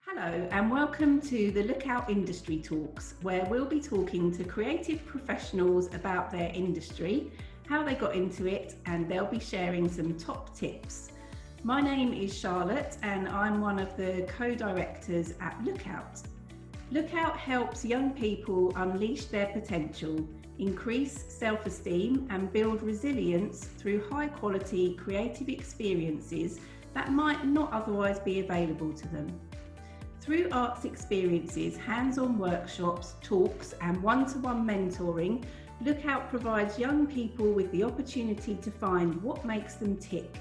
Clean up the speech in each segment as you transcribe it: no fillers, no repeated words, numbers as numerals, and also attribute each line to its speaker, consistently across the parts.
Speaker 1: Hello and welcome to the Lookout Industry Talks, where we'll be talking to creative professionals about their industry, how they got into it, and they'll be sharing some top tips. My name is Charlotte and I'm one of the co-directors at Lookout. Lookout helps young people unleash their potential, increase self-esteem and build resilience through high-quality creative experiences that might not otherwise be available to them. Through arts experiences, hands-on workshops, talks and one-to-one mentoring, Lookout provides young people with the opportunity to find what makes them tick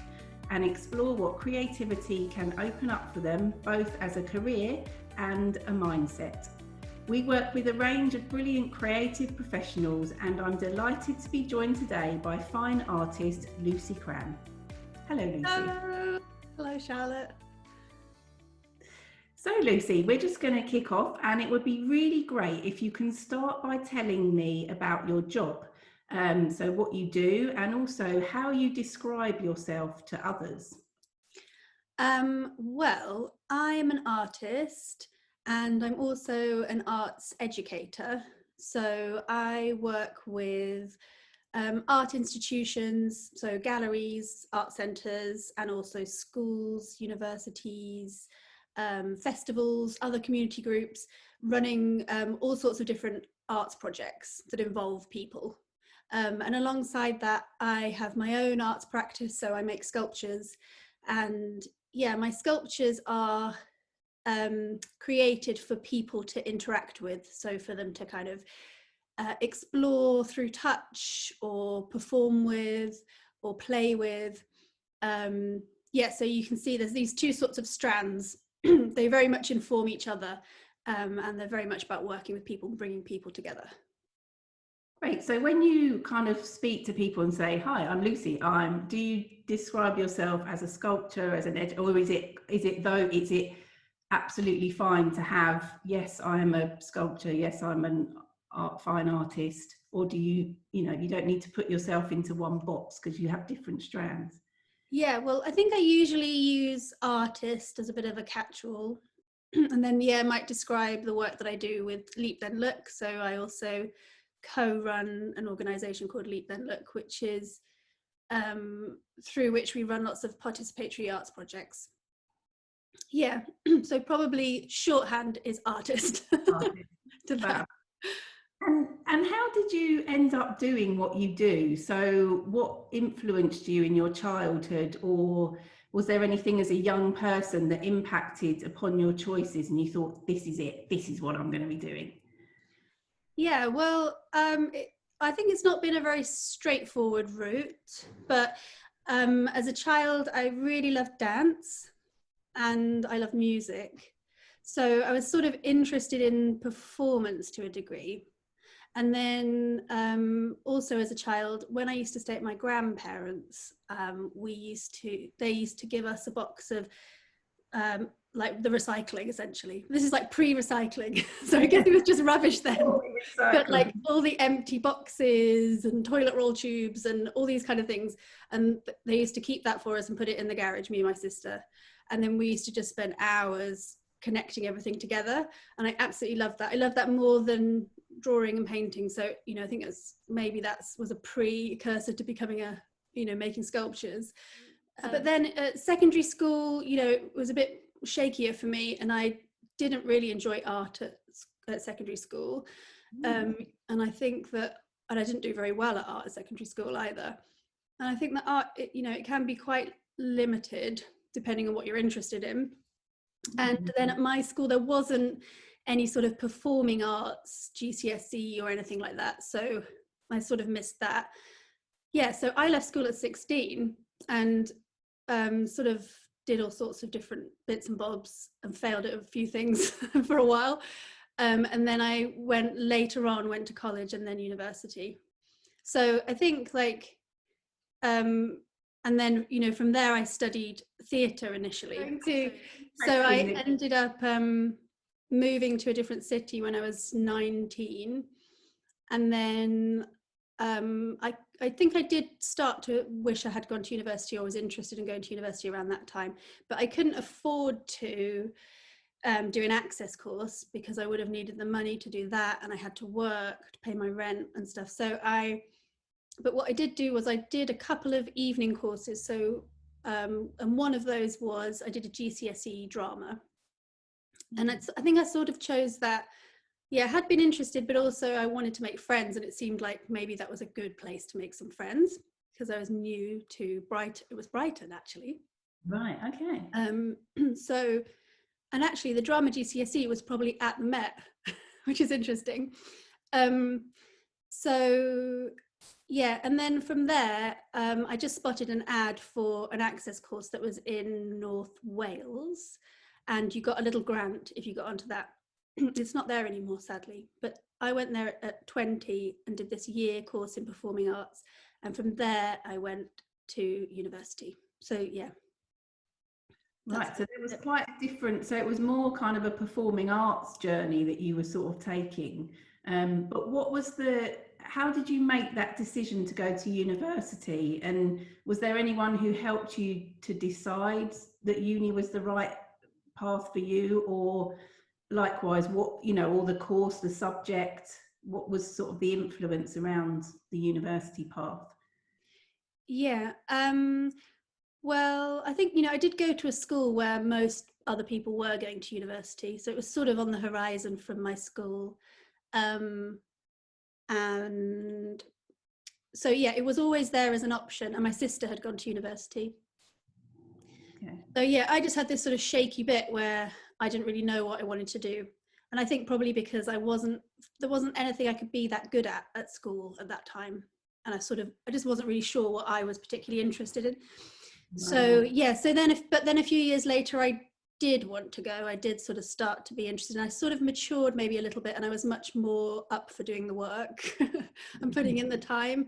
Speaker 1: and explore what creativity can open up for them, both as a career and a mindset. We work with a range of brilliant creative professionals, and I'm delighted to be joined today by fine artist Lucy Cran. Hello, Lucy.
Speaker 2: Hello, Charlotte.
Speaker 1: So Lucy, we're just going to kick off, and it would be really great if you can start by telling me about your job. So what you do and also how you describe yourself to others.
Speaker 2: Well, I'm an artist and I'm also an arts educator. So I work with art institutions, so galleries, art centres, and also schools, universities, festivals, other community groups, running all sorts of different arts projects that involve people. And alongside that, I have my own arts practice, so I make sculptures. And yeah, my sculptures are created for people to interact with, so for them to kind of explore through touch or perform with or play with. Yeah, so you can see there's these two sorts of strands. They very much inform each other, and they're very much about working with people and bringing people together.
Speaker 1: Great. So when you kind of speak to people and say, "Hi, I'm Lucy," do you describe yourself as a sculptor, as an or is it absolutely fine to have, yes, I am a sculptor, yes, I'm an fine artist, or do you don't need to put yourself into one box because you have different strands?
Speaker 2: Yeah, well, I think I usually use artist as a bit of a catch-all. And then, yeah, I might describe the work that I do with Leap Then Look. So I also co-run an organisation called Leap Then Look, which is through which we run lots of participatory arts projects. Yeah, so probably shorthand is artist. To that.
Speaker 1: And how did you end up doing what you do? So what influenced you in your childhood, or was there anything as a young person that impacted upon your choices and you thought, this is it, this is what I'm going to be doing?
Speaker 2: Yeah, well, I think it's not been a very straightforward route, but as a child, I really loved dance and I love music. So I was sort of interested in performance to a degree. And then also as a child, when I used to stay at my grandparents, they used to give us a box of like the recycling, essentially. This is like pre-recycling. So I guess it was just rubbish then. But like all the empty boxes and toilet roll tubes and all these kind of things. And they used to keep that for us and put it in the garage, me and my sister. And then we used to just spend hours connecting everything together. And I absolutely loved that. I love that more than drawing and painting. So, I think that was a precursor to becoming making sculptures. But then at secondary school, it was a bit shakier for me, and I didn't really enjoy art at secondary school. And I think that, and I didn't do very well at art at secondary school either. And I think that art, it can be quite limited depending on what you're interested in. And then at my school, there wasn't any sort of performing arts GCSE or anything like that. So I sort of missed that. Yeah, so I left school at 16 and sort of did all sorts of different bits and bobs and failed at a few things for a while. And then I went to college and then university. So I think and then, from there I studied theatre initially. So I ended up moving to a different city when I was 19. And then I think I did start to wish I had gone to university or was interested in going to university around that time, but I couldn't afford to. do an access course because I would have needed the money to do that, and I had to work to pay my rent and stuff. But what I did do was I did a couple of evening courses. So, and one of those was I did a GCSE drama. And I think I sort of chose that. Yeah, I had been interested, but also I wanted to make friends, and it seemed like maybe that was a good place to make some friends because I was new to Brighton. It was Brighton, actually.
Speaker 1: Right, okay.
Speaker 2: So, and actually the drama GCSE was probably at the Met, which is interesting. So yeah, and then from there, I just spotted an ad for an access course that was in North Wales, and you got a little grant if you got onto that. It's not there anymore, sadly, but I went there at 20 and did this year course in performing arts, and from there I went to university. So yeah.
Speaker 1: Right, so it was quite different. So it was more kind of a performing arts journey that you were sort of taking. But how did you make that decision to go to university? And was there anyone who helped you to decide that uni was the right path for you? Or likewise, or the course, the subject, what was sort of the influence around the university path?
Speaker 2: Yeah. Well, I think, I did go to a school where most other people were going to university. So it was sort of on the horizon from my school. And so, yeah, it was always there as an option. And my sister had gone to university. Okay. So, yeah, I just had this sort of shaky bit where I didn't really know what I wanted to do. And I think probably because there wasn't anything I could be that good at school at that time. And I just wasn't really sure what I was particularly interested in. So yeah, but then a few years later, I did want to go. I did sort of start to be interested, and I sort of matured maybe a little bit, and I was much more up for doing the work and putting in the time.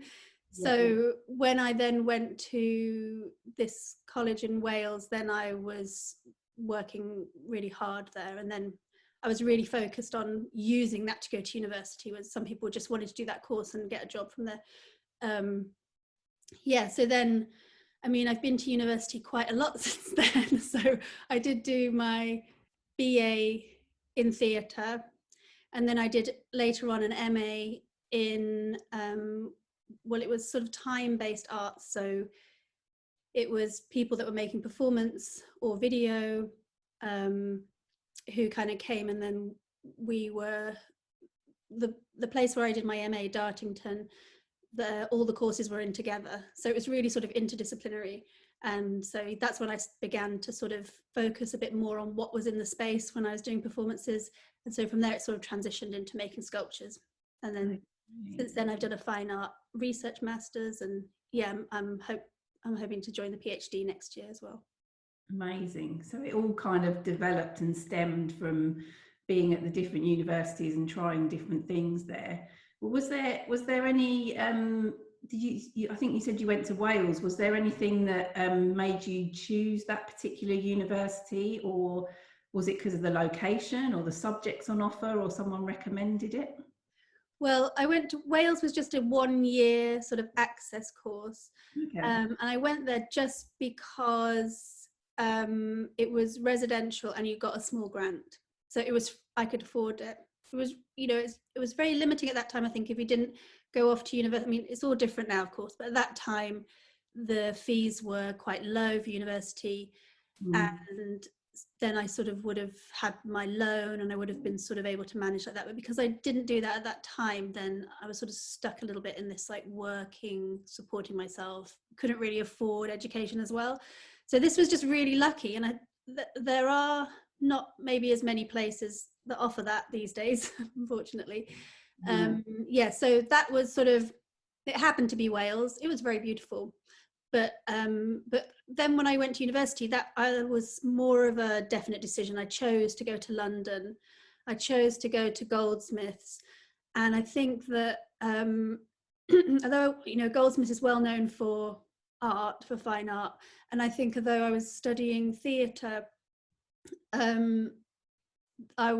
Speaker 2: So when I then went to this college in Wales, then I was working really hard there, and then I was really focused on using that to go to university, where some people just wanted to do that course and get a job from there. Yeah, so then, I mean, I've been to university quite a lot since then. So I did do my BA in theatre, and then I did later on an MA in, it was sort of time-based arts. So it was people that were making performance or video who kind of came, and then we were, the place where I did my MA, Dartington, all the courses were in together. So it was really sort of interdisciplinary. And so that's when I began to sort of focus a bit more on what was in the space when I was doing performances. And so from there, it sort of transitioned into making sculptures. And then since then, I've done a fine art research master's, and yeah, I'm hoping to join the PhD next year as well.
Speaker 1: Amazing. So it all kind of developed and stemmed from being at the different universities and trying different things there. Was there any, I think you said you went to Wales, was there anything that made you choose that particular university, or was it because of the location or the subjects on offer, or someone recommended it?
Speaker 2: Well, Wales was just a 1-year sort of access course. Okay. And I went there just because it was residential and you got a small grant. So I could afford it. It was, it was very limiting at that time. I think if you didn't go off to university, I mean, it's all different now, of course, but at that time, the fees were quite low for university. And then I sort of would have had my loan, and I would have been sort of able to manage like that. But because I didn't do that at that time, then I was sort of stuck a little bit in this like working, supporting myself, couldn't really afford education as well. So this was just really lucky. And there are not maybe as many places that offer that these days, unfortunately. Yeah, so that was sort of, it happened to be Wales. It was very beautiful. But then when I went to university, that was more of a definite decision. I chose to go to London. I chose to go to Goldsmiths. And I think that although, Goldsmiths is well known for art, for fine art, and I think although I was studying theatre, I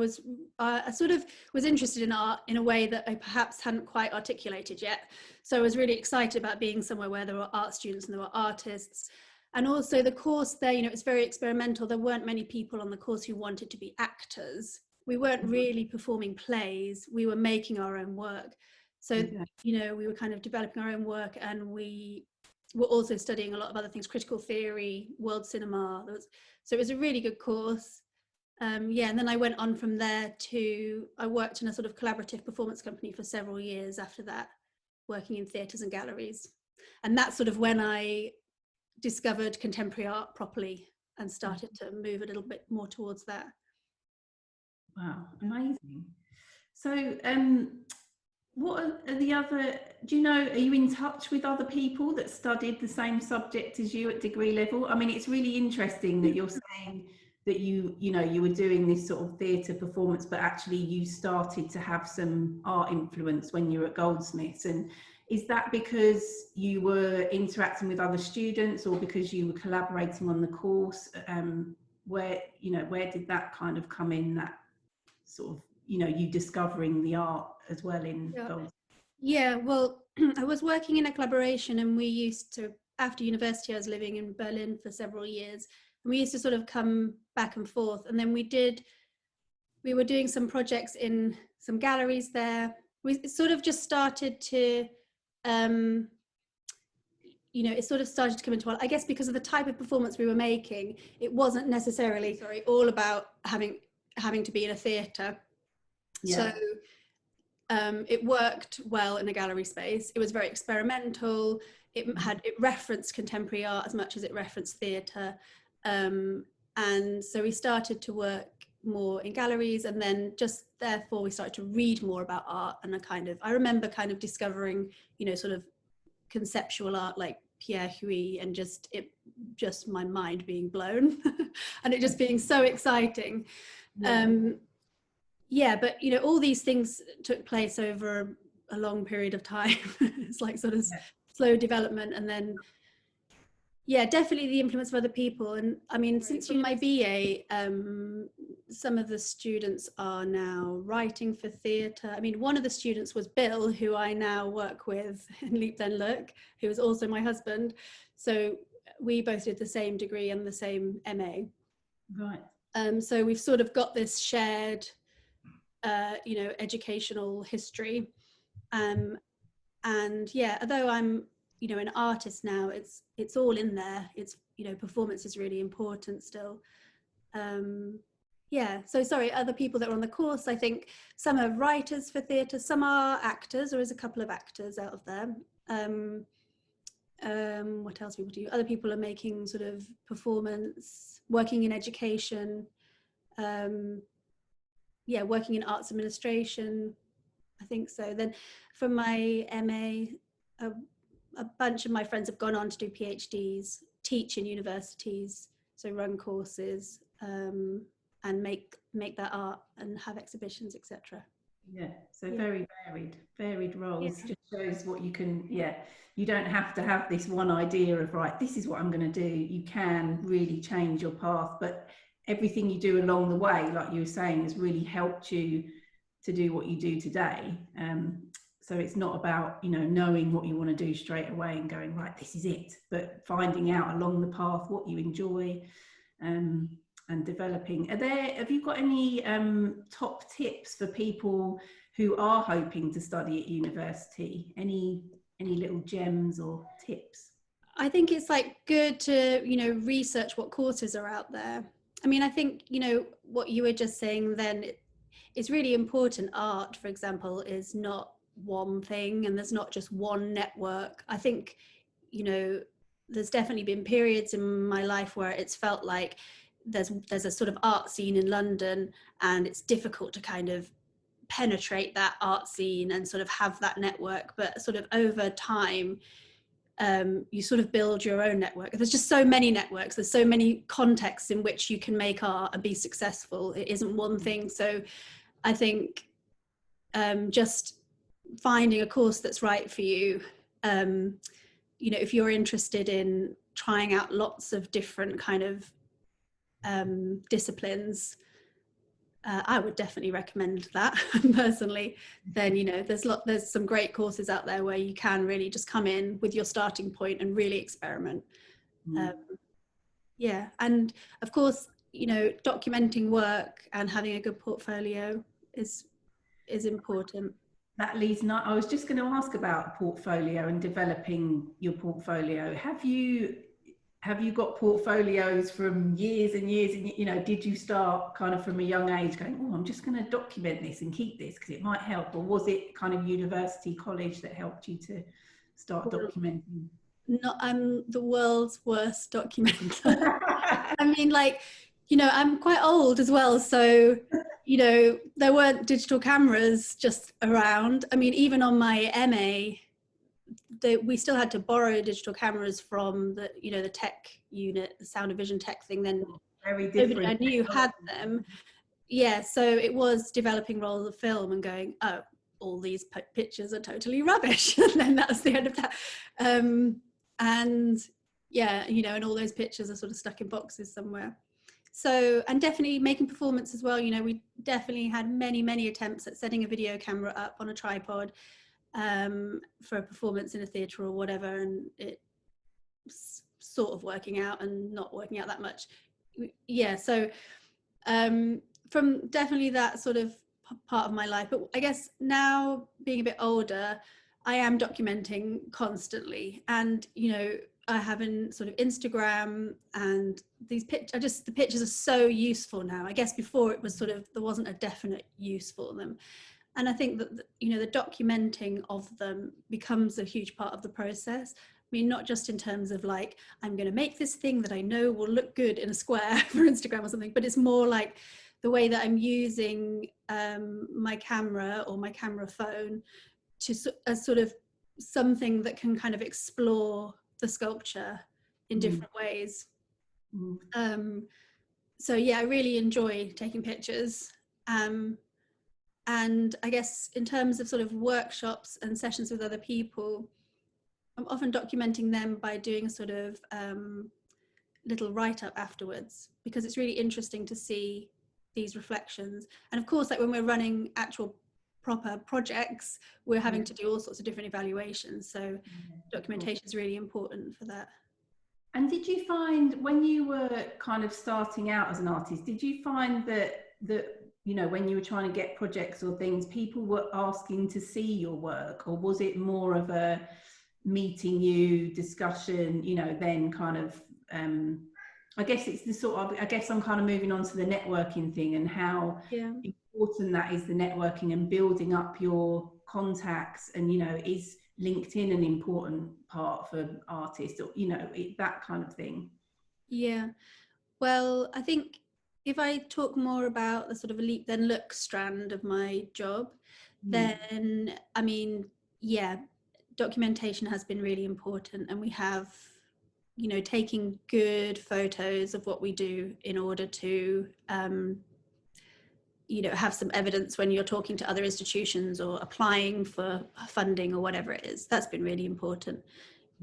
Speaker 2: sort of was interested in art in a way that I perhaps hadn't quite articulated yet. So I was really excited about being somewhere where there were art students and there were artists. And also the course there, you know, it's very experimental. There weren't many people on the course who wanted to be actors. We weren't really performing plays. We were making our own work. So, you know, we were kind of developing our own work, and we were also studying a lot of other things, critical theory, world cinema. So it was a really good course. Yeah, and then I went on from there I worked in a sort of collaborative performance company for several years after that, working in theatres and galleries. And that's sort of when I discovered contemporary art properly and started to move a little bit more towards that.
Speaker 1: Wow, amazing. So what are the other, do you know, are you in touch with other people that studied the same subject as you at degree level? I mean, it's really interesting that you're saying that you know, you were doing this sort of theatre performance, but actually you started to have some art influence when you were at Goldsmiths. And is that because you were interacting with other students, or because you were collaborating on the course? Where did that kind of come in, that sort of, you know, you discovering the art as well in Goldsmiths?
Speaker 2: Yeah, well, I was working in a collaboration, and we used to, after university, I was living in Berlin for several years, and we used to sort of come back and forth. And then we were doing some projects in some galleries there. We sort of just started to, you know, it sort of started to come into, I guess because of the type of performance we were making, it wasn't necessarily, all about having to be in a theatre. Yeah. So it worked well in a gallery space. It was very experimental. It referenced contemporary art as much as it referenced theatre. And so we started to work more in galleries, and then just therefore we started to read more about art. And I remember kind of discovering, you know, sort of conceptual art like Pierre Huet, and just my mind being blown and it just being so exciting. Yeah, but you know, all these things took place over a long period of time. It's like sort of slow development, and then definitely the influence of other people. And I mean, since my BA, some of the students are now writing for theatre. I mean, one of the students was Bill, who I now work with in Leap Then Look, who is also my husband. So we both did the same degree and the same MA. Right. So we've sort of got this shared, you know, educational history. And yeah, although I'm, you know, an artist now, it's all in there. It's, you know, performance is really important still. Yeah, so sorry, other people that were on the course, I think some are writers for theatre, some are actors. There is a couple of actors out of there. What else people do? Other people are making sort of performance, working in education, yeah, working in arts administration, I think so. Then from my MA, a bunch of my friends have gone on to do PhDs, teach in universities, so run courses, and make that art and have exhibitions, etc.
Speaker 1: Yeah, so very varied roles. Just shows what you can, you don't have to have this one idea of, right, this is what I'm going to do. You can really change your path, but everything you do along the way, like you were saying, has really helped you to do what you do today. So it's not about, you know, knowing what you want to do straight away and going, right, this is it, but finding out along the path what you enjoy, and developing. Have you got any top tips for people who are hoping to study at university? Any little gems or tips?
Speaker 2: I think it's like good to, you know, research what courses are out there. I mean, I think, you know, what you were just saying then, it's really important. Art, for example, is not one thing, and there's not just one network. I think, you know, there's definitely been periods in my life where it's felt like there's a sort of art scene in London, and it's difficult to kind of penetrate that art scene and sort of have that network. But sort of over time, you sort of build your own network. There's just so many networks, there's so many contexts in which you can make art and be successful. It isn't one thing. So I think just finding a course that's right for you, you know, if you're interested in trying out lots of different kind of disciplines, I would definitely recommend that personally. Then, you know, there's some great courses out there where you can really just come in with your starting point and really experiment. Yeah, and of course, you know, documenting work and having a good portfolio is important.
Speaker 1: That leads not, I was just going to ask about portfolio and developing your portfolio. Have you got portfolios from years and years and, you know, did you start kind of from a young age going, oh, I'm just going to document this and keep this because it might help? Or was it kind of university, college that helped you to start documenting?
Speaker 2: Not, I'm the world's worst documenter. I mean, like, you know, I'm quite old as well, so, you know, there weren't digital cameras just around. I mean, even on my MA, we still had to borrow digital cameras from the, you know, the tech unit, the sound and vision tech thing. Then
Speaker 1: very different.
Speaker 2: nobody I knew had them. Yeah, so it was developing rolls of film and going, oh, all these pictures are totally rubbish. And then that was the end of that. And yeah, you know, and all those pictures are sort of stuck in boxes somewhere. So, and definitely making performance as well. You know, we definitely had many attempts at setting a video camera up on a tripod for a performance in a theatre or whatever, and it's sort of working out and not working out that much. Yeah, so from definitely that sort of part of my life, but I guess now being a bit older, I am documenting constantly, and you know, I have in sort of Instagram, and these the pictures are so useful now. I guess before it was sort of, there wasn't a definite use for them. And I think that, you know, the documenting of them becomes a huge part of the process. I mean, not just in terms of like, I'm going to make this thing that I know will look good in a square for Instagram or something, but it's more like the way that I'm using my camera or my camera phone to as sort of something that can kind of explore the sculpture in different ways. So yeah, I really enjoy taking pictures. And I guess in terms of sort of workshops and sessions with other people, I'm often documenting them by doing a sort of little write-up afterwards, because it's really interesting to see these reflections. And of course, like when we're running actual proper projects, we're having to do all sorts of different evaluations. So documentation is really important for that.
Speaker 1: And did you find, when you were kind of starting out as an artist, did you find that you know, when you were trying to get projects or things, people were asking to see your work, or was it more of a meeting you discussion, you know, then kind of, I guess it's the sort of, I guess I'm kind of moving on to the networking thing and how important that is, the networking and building up your contacts, and, you know, is LinkedIn an important part for artists, or, you know, that kind of thing?
Speaker 2: Yeah, well, I think if I talk more about the sort of leap then look strand of my job, then, I mean, yeah, documentation has been really important, and we have, you know, taking good photos of what we do in order to, you know, have some evidence when you're talking to other institutions or applying for funding or whatever it is. That's been really important.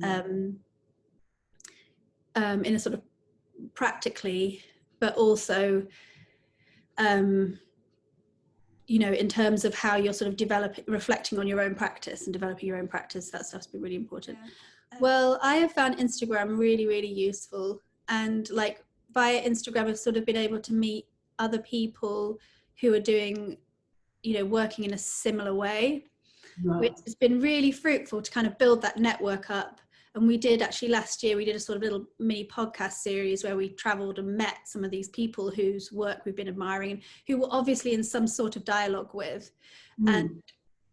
Speaker 2: In a sort of practically, but also, you know, in terms of how you're sort of reflecting on your own practice and developing your own practice, that stuff's been really important. Well, I have found Instagram really useful, and like via Instagram I've sort of been able to meet other people who are doing, you know, working in a similar way, which has been really fruitful to kind of build that network up. And we did actually last year, we did a sort of little mini podcast series where we traveled and met some of these people whose work we've been admiring and who were obviously in some sort of dialogue with. And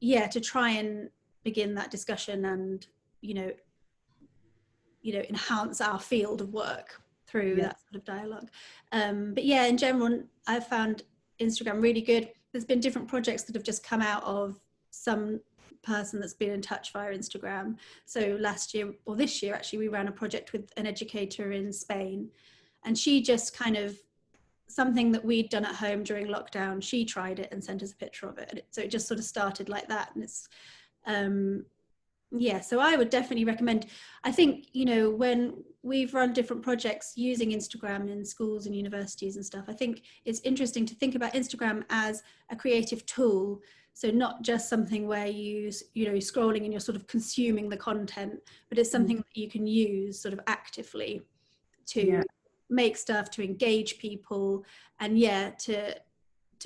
Speaker 2: yeah, to try and begin that discussion and, you know, enhance our field of work through that sort of dialogue. But yeah, in general, I've found Instagram really good. There's been different projects that have just come out of some person that's been in touch via Instagram. So last year, or this year actually, we ran a project with an educator in Spain, and she just kind of, something that we'd done at home during lockdown, she tried it and sent us a picture of it. So it just sort of started like that. And it's, yeah, so I would definitely recommend. I think, you know, when we've run different projects using Instagram in schools and universities and stuff, I think it's interesting to think about Instagram as a creative tool. So not just something where you're scrolling and you're sort of consuming the content, but it's something that you can use sort of actively to make stuff, to engage people, and yeah, to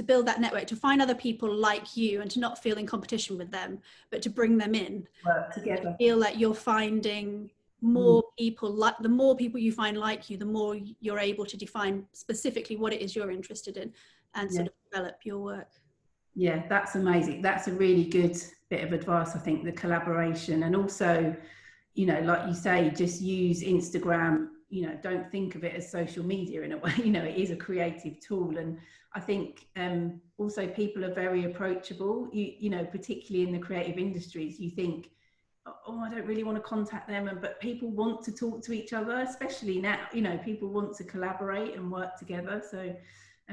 Speaker 2: build that network, to find other people like you and to not feel in competition with them, but to bring them in.
Speaker 1: Work together.
Speaker 2: Feel like you're finding more people, like the more people you find like you, the more you're able to define specifically what it is you're interested in and sort of develop your work.
Speaker 1: Yeah, that's amazing. That's a really good bit of advice, I think, the collaboration. And also, you know, like you say, just use Instagram, you know, don't think of it as social media in a way, you know, it is a creative tool. And I think also people are very approachable, you know, particularly in the creative industries. You think, oh, I don't really want to contact them, but people want to talk to each other, especially now, you know, people want to collaborate and work together. So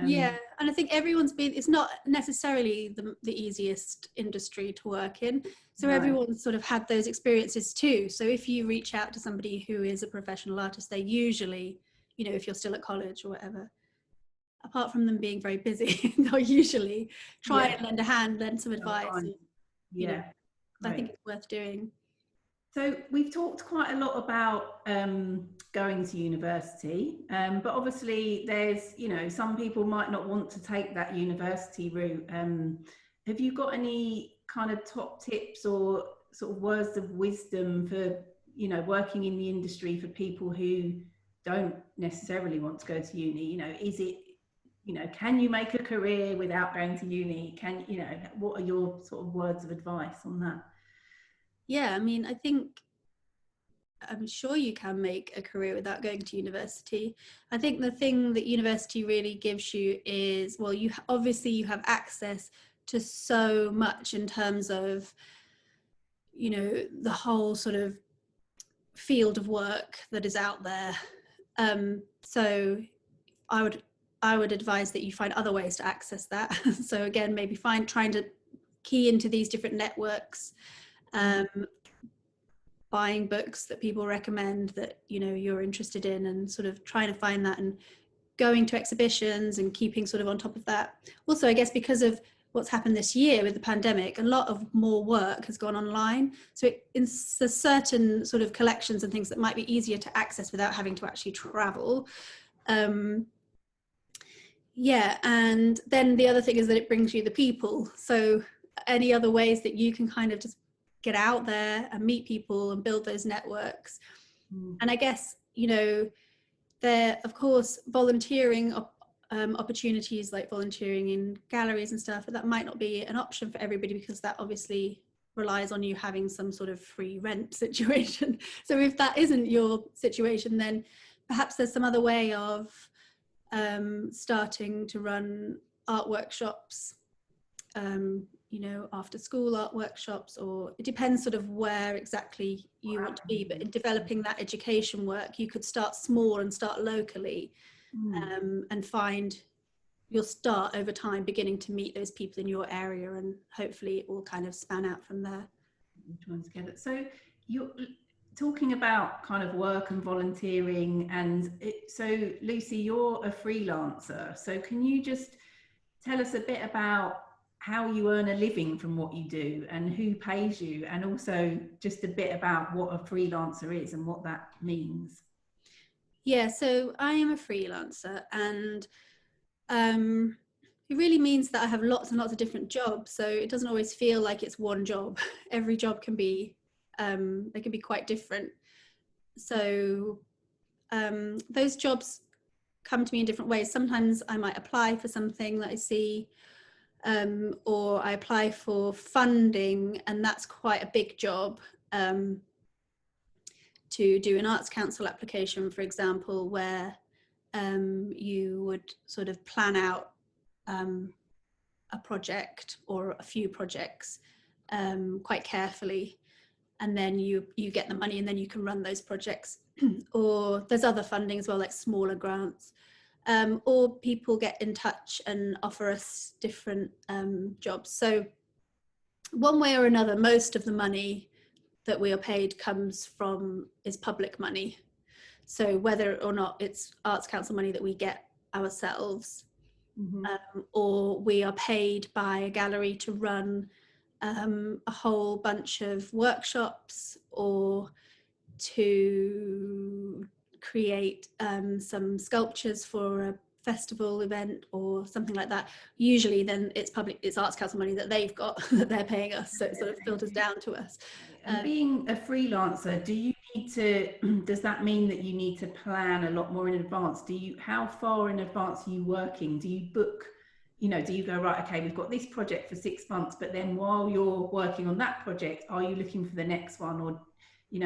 Speaker 2: yeah, and I think it's not necessarily the easiest industry to work in, so everyone's sort of had those experiences too. So if you reach out to somebody who is a professional artist, they usually, you know, if you're still at college or whatever, apart from them being very busy, they'll usually try and lend a hand, lend some advice. And, you know, I think it's worth doing.
Speaker 1: So we've talked quite a lot about going to university, but obviously there's, you know, some people might not want to take that university route. Have you got any kind of top tips or sort of words of wisdom for, you know, working in the industry for people who don't necessarily want to go to uni? You know, is it, you know, can you make a career without going to uni? Can, you know, what are your sort of words of advice on that?
Speaker 2: Yeah, I mean, I'm sure you can make a career without going to university. I think the thing that university really gives you is, well, you have access to so much in terms of, you know, the whole sort of field of work that is out there. So I would advise that you find other ways to access that. So again, maybe trying to key into these different networks, buying books that people recommend that, you know, you're interested in, and sort of trying to find that, and going to exhibitions and keeping sort of on top of that. Also, I guess because of what's happened this year with the pandemic, a lot of more work has gone online. So there's certain sort of collections and things that might be easier to access without having to actually travel. Yeah, and then the other thing is that it brings you the people. So any other ways that you can kind of just get out there and meet people and build those networks. And I guess, you know, there, of course, volunteering opportunities like volunteering in galleries and stuff, but that might not be an option for everybody, because that obviously relies on you having some sort of free rent situation. So if that isn't your situation, then perhaps there's some other way of starting to run art workshops, you know, after school art workshops, or it depends sort of where exactly you want to be. But in developing that education work, you could start small and start locally, and you'll start over time beginning to meet those people in your area, and hopefully it will kind of span out from there.
Speaker 1: Together. So you're talking about kind of work and volunteering, and so Lucy, you're a freelancer. So can you just tell us a bit about how you earn a living from what you do and who pays you, and also just a bit about what a freelancer is and what that means?
Speaker 2: Yeah, so I am a freelancer, and it really means that I have lots and lots of different jobs. So it doesn't always feel like it's one job. Every job can be, they can be quite different. So those jobs come to me in different ways. Sometimes I might apply for something that I see, or I apply for funding, and that's quite a big job. To do an Arts Council application, for example, where you would sort of plan out a project or a few projects quite carefully, and then you get the money, and then you can run those projects. Or there's other funding as well, like smaller grants, or people get in touch and offer us different jobs. So one way or another, most of the money that we are paid is public money. So whether or not it's Arts Council money that we get ourselves, or we are paid by a gallery to run a whole bunch of workshops, or to create some sculptures for a festival event or something like that, usually then it's Arts Council money that they've got that they're paying us, so it sort of filters down to us.
Speaker 1: And being a freelancer, do you need to, does that mean that you need to plan a lot more in advance? How far in advance are you working? Do you book, do you go, right, okay, we've got this project for 6 months, but then while you're working on that project, are you looking for the next one? Or,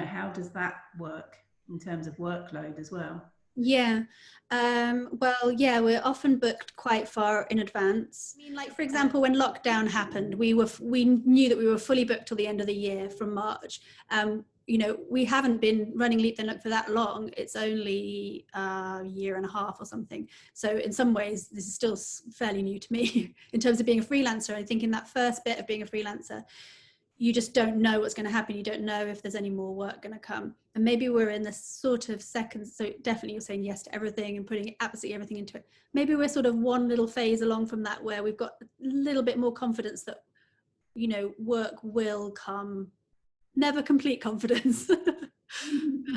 Speaker 1: how does that work in terms of workload as well?
Speaker 2: Yeah, well, yeah, we're often booked quite far in advance. I mean, like, for example, when lockdown happened, we knew that we were fully booked till the end of the year from March. We haven't been running Leap Then Look for that long. It's only a year and a half or something. So in some ways, this is still fairly new to me in terms of being a freelancer. I think in that first bit of being a freelancer, you just don't know what's going to happen. You don't know if there's any more work going to come. And maybe we're in this sort of second, so definitely you're saying yes to everything and putting absolutely everything into it. Maybe we're sort of one little phase along from that where we've got a little bit more confidence that, work will come. Never complete confidence.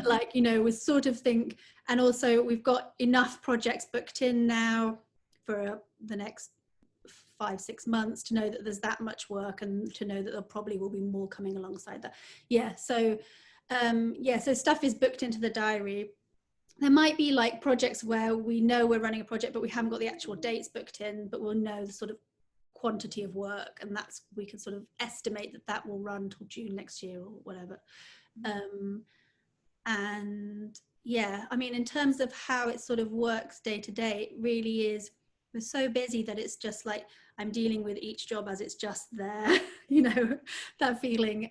Speaker 2: Like, we sort of think, and also we've got enough projects booked in now for the next 5-6 months to know that there's that much work, and to know that there probably will be more coming alongside that. So stuff is booked into the diary. There might be like projects where we know we're running a project but we haven't got the actual dates booked in, but we'll know the sort of quantity of work, and we can sort of estimate that will run till June next year or whatever. And yeah, I mean, in terms of how it sort of works day to day, it really is, we're so busy that it's just like I'm dealing with each job as it's just there, that feeling.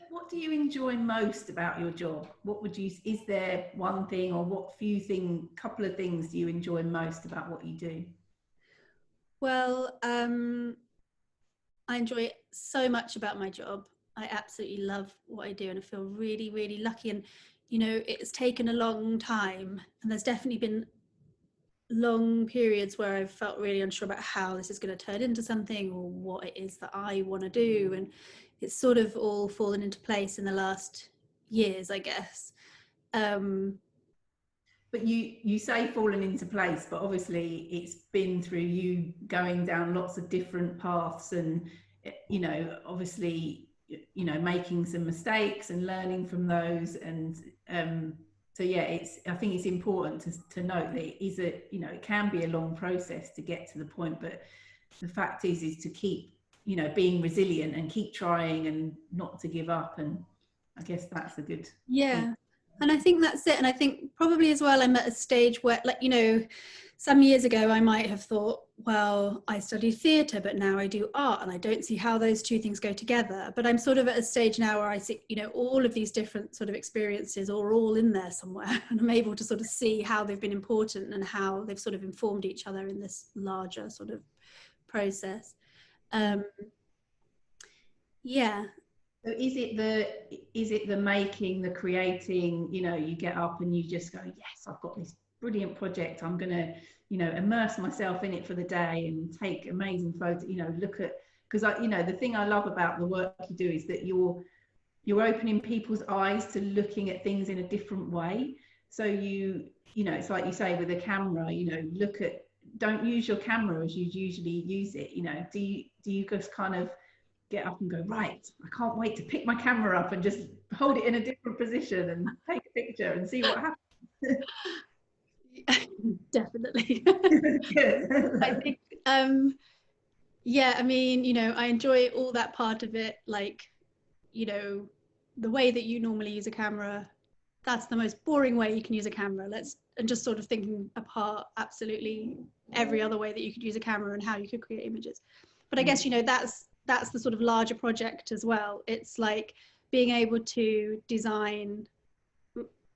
Speaker 1: What do you enjoy most about your job? Is there one thing or couple of things do you enjoy most about what you do?
Speaker 2: Well, I enjoy so much about my job. I absolutely love what I do, and I feel really, really lucky. And, it's taken a long time, and there's definitely been long periods where I've felt really unsure about how this is going to turn into something or what it is that I want to do. And it's sort of all fallen into place in the last years, I guess.
Speaker 1: But you say fallen into place, but obviously it's been through you going down lots of different paths, and obviously making some mistakes and learning from those. And so yeah, I think it's important to note that it can be a long process to get to the point, but the fact is to keep being resilient and keep trying and not to give up. And I guess that's a good
Speaker 2: thing. And I think that's it. And I think probably as well, I'm at a stage where, like, some years ago, I might have thought, well, I studied theatre, but now I do art, and I don't see how those two things go together. But I'm sort of at a stage now where I see, all of these different sort of experiences are all in there somewhere. And I'm able to sort of see how they've been important and how they've sort of informed each other in this larger sort of process. Yeah.
Speaker 1: So is it the making, the creating, you get up and you just go, yes, I've got this brilliant project. I'm going to, immerse myself in it for the day and take amazing photos, look at, because the thing I love about the work you do is that you're opening people's eyes to looking at things in a different way. So it's like you say with a camera, don't use your camera as you usually use it. Do you just kind of get up and go, right, I can't wait to pick my camera up and just hold it in a different position and take a picture and see what happens?
Speaker 2: Definitely. I think I mean, I enjoy all that part of it, like, the way that you normally use a camera, that's the most boring way you can use a camera. And just sort of thinking apart absolutely every other way that you could use a camera and how you could create images. But I guess that's the sort of larger project as well. It's like being able to design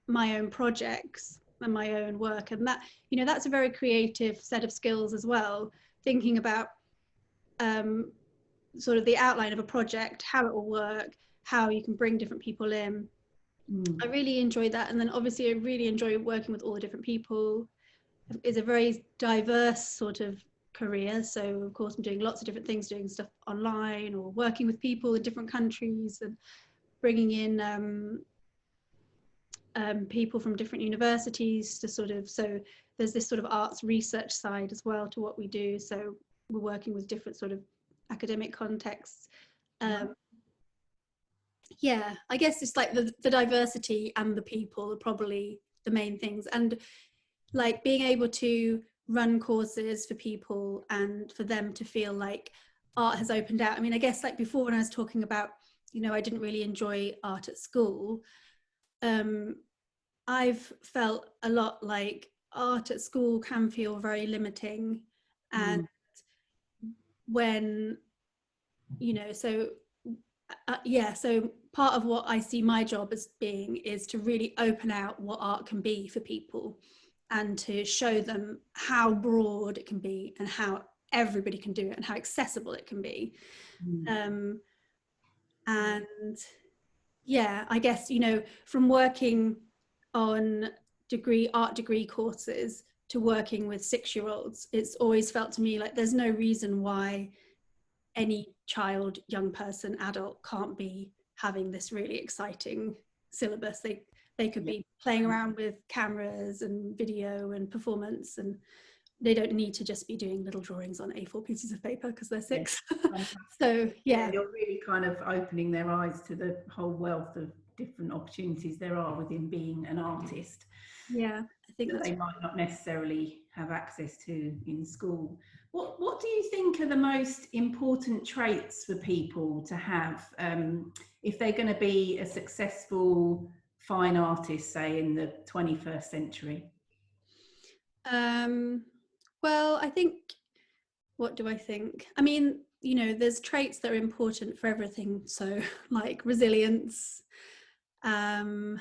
Speaker 2: my own projects and my own work, and that that's a very creative set of skills as well, thinking about sort of the outline of a project, how it will work, how you can bring different people in. I really enjoy that. And then obviously I really enjoy working with all the different people. It's a very diverse sort of career, so of course I'm doing lots of different things, doing stuff online or working with people in different countries and bringing in people from different universities to sort of, so there's this sort of arts research side as well to what we do. So we're working with different sort of academic contexts. Yeah, I guess it's like the diversity and the people are probably the main things, and like being able to run courses for people and for them to feel like art has opened out. I mean, I guess like before when I was talking about, you know, I didn't really enjoy art at school, I've felt a lot like art at school can feel very limiting. And when, you know, so yeah, so part of what I see my job as being is to really open out what art can be for people and to show them how broad it can be and how everybody can do it and how accessible it can be. And yeah, I guess, you know, from working on art degree courses to working with 6-year-olds, it's always felt to me like there's no reason why any child, young person, adult can't be having this really exciting syllabus. They could be playing around with cameras and video and performance, and they don't need to just be doing little drawings on A4 pieces of paper because they're 6. So yeah,
Speaker 1: you're really kind of opening their eyes to the whole wealth of different opportunities there are within being an artist.
Speaker 2: Yeah, I think
Speaker 1: that they might not necessarily have access to in school. What do you think are the most important traits for people to have if they're going to be a successful fine artist, say in the 21st century?
Speaker 2: Well, I think, what do I think? I mean, you know, there's traits that are important for everything. So like resilience, and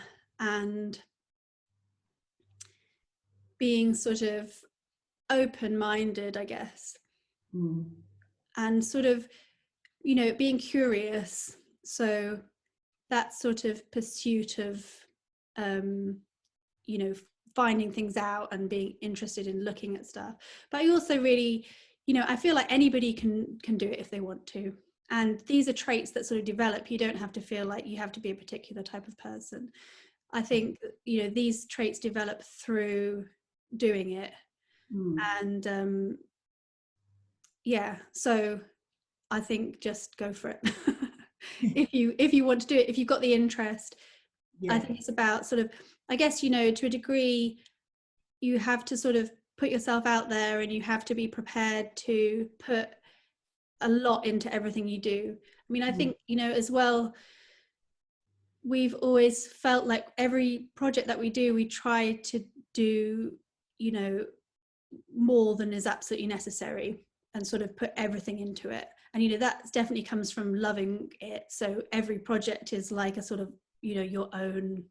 Speaker 2: being sort of open-minded, I guess, and sort of, you know, being curious. So that sort of pursuit of, you know, finding things out and being interested in looking at stuff. But I also really, you know, I feel like anybody can do it if they want to. And these are traits that sort of develop. You don't have to feel like you have to be a particular type of person. I think, you know, these traits develop through doing it. And yeah, so I think just go for it. if you want to do it, if you've got the interest. I think it's about sort of, I guess, you know, to a degree, you have to sort of put yourself out there and you have to be prepared to put a lot into everything you do. I mean, I think, you know, as well, we've always felt like every project that we do, we try to do, you know, more than is absolutely necessary and sort of put everything into it. And, you know, that definitely comes from loving it. So every project is like a sort of, you know, your own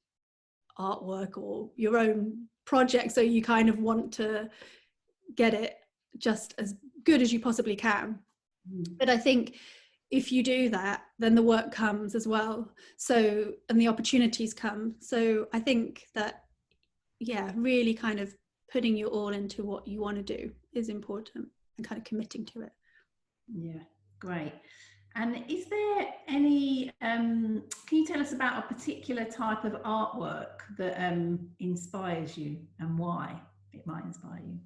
Speaker 2: artwork or your own project. So you kind of want to get it just as good as you possibly can. But I think if you do that, then the work comes as well. So, and the opportunities come. So I think that, yeah, really kind of putting your all into what you want to do is important and kind of committing to it.
Speaker 1: Yeah, great. And is there any, can you tell us about a particular type of artwork that inspires you and why it might inspire you?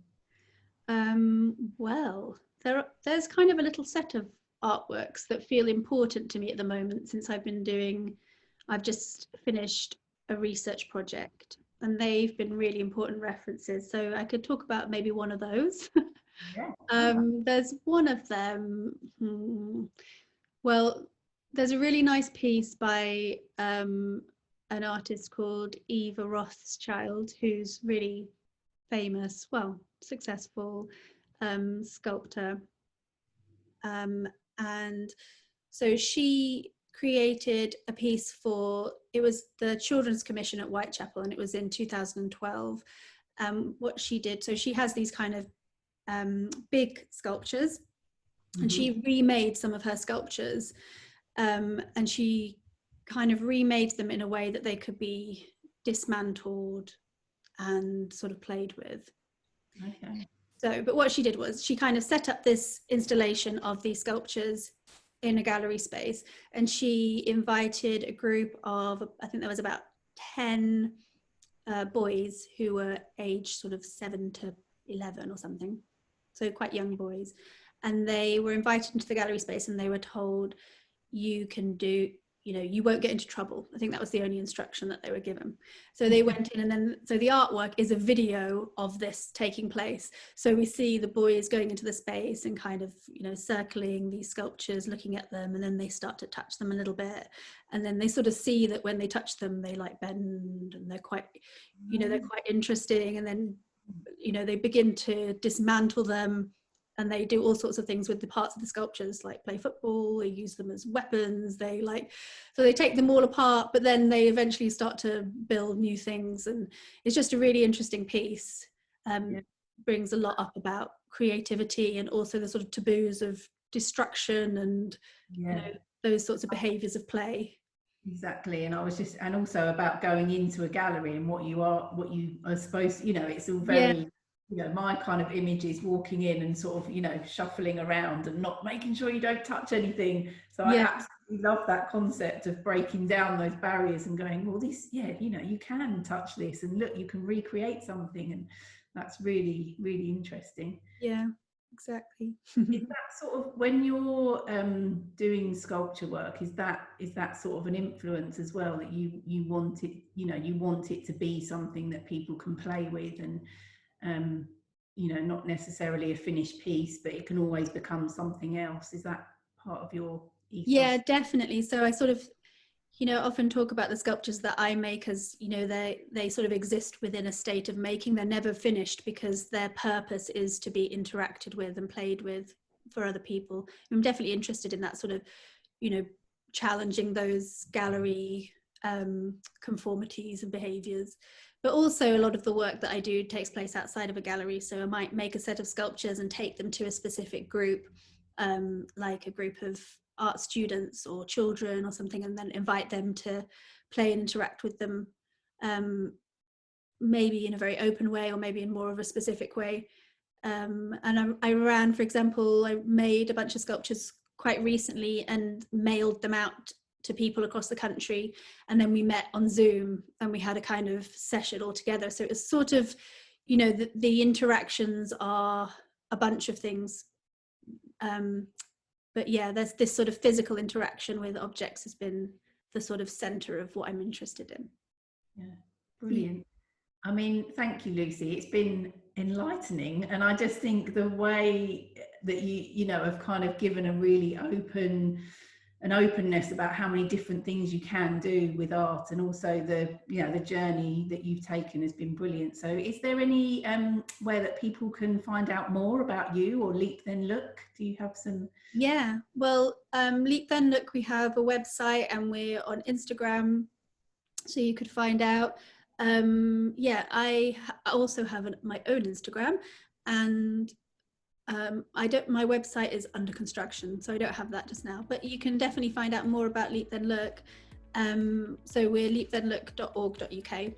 Speaker 2: Well, there's kind of a little set of artworks that feel important to me at the moment, since I've just finished a research project and they've been really important references. So I could talk about maybe one of those.
Speaker 1: Yeah.
Speaker 2: There's one of them. Well, there's a really nice piece by an artist called Eva Rothschild, who's really famous, well, successful sculptor. And so she created a piece for, it was the Children's Commission at Whitechapel, and it was in 2012. What she did, so she has these kind of big sculptures, and she remade some of her sculptures, and she kind of remade them in a way that they could be dismantled and sort of played with.
Speaker 1: Okay.
Speaker 2: So, but what she did was she kind of set up this installation of these sculptures in a gallery space, and she invited a group of, I think there was about 10 boys who were aged sort of 7 to 11 or something, so quite young boys, and they were invited into the gallery space and they were told, you can do, you know, you won't get into trouble. I think that was the only instruction that they were given. So they went in, and then, so the artwork is a video of this taking place. So we see the boys going into the space and kind of, you know, circling these sculptures, looking at them, and then they start to touch them a little bit. And then they sort of see that when they touch them, they like bend, and they're quite, you know, they're quite interesting. And then, you know, they begin to dismantle them, and they do all sorts of things with the parts of the sculptures, like play football, they use them as weapons, they like, so they take them all apart, but then they eventually start to build new things. And it's just a really interesting piece. Brings a lot up about creativity and also the sort of taboos of destruction and you know, those sorts of behaviors of play.
Speaker 1: Exactly. And I was just, and also about going into a gallery and what you are supposed, you know, it's all very, you know, my kind of image is walking in and sort of, you know, shuffling around and not making sure you don't touch anything. So I absolutely love that concept of breaking down those barriers and going, well, this, you know, you can touch this, and look, you can recreate something. And that's really, really interesting.
Speaker 2: Yeah, exactly.
Speaker 1: Is that sort of, when you're doing sculpture work, is that sort of an influence as well, that you want it, you know, you want it to be something that people can play with, and you know, not necessarily a finished piece, but it can always become something else? Is that part of your ethos?
Speaker 2: Yeah, definitely. So I sort of, you know, often talk about the sculptures that I make as, you know, they sort of exist within a state of making. They're never finished because their purpose is to be interacted with and played with for other people. I'm definitely interested in that sort of, you know, challenging those gallery conformities and behaviors. But also a lot of the work that I do takes place outside of a gallery. So I might make a set of sculptures and take them to a specific group, like a group of art students or children or something, and then invite them to play and interact with them, maybe in a very open way or maybe in more of a specific way. And I ran, for example, I made a bunch of sculptures quite recently and mailed them out to people across the country, and then we met on Zoom and we had a kind of session all together. So it was sort of, you know, the interactions are a bunch of things, but yeah, there's this sort of physical interaction with objects has been the sort of center of what I'm interested in.
Speaker 1: Yeah, brilliant. I mean, thank you, Lucy. It's been enlightening, and I just think the way that you know, have kind of given a really openness about how many different things you can do with art, and also the, you know, the journey that you've taken has been brilliant. So is there any way that people can find out more about you or Leap Then Look? Do you have some?
Speaker 2: Yeah, well, Leap Then Look, we have a website and we're on Instagram, so you could find out. Yeah, I also have my own Instagram, and my website is under construction, so I don't have that just now, but you can definitely find out more about Leap Then Look. So we're leapthenlook.org.uk,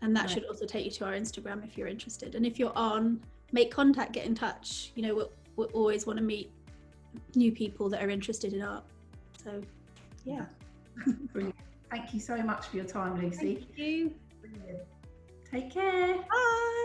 Speaker 2: and that should also take you to our Instagram if you're interested. And if you're on, make contact, get in touch. You know, we'll always want to meet new people that are interested in art. So yeah.
Speaker 1: Brilliant. Thank you so much for your time, Lucy.
Speaker 2: Thank you.
Speaker 1: Brilliant. Take care.
Speaker 2: Bye.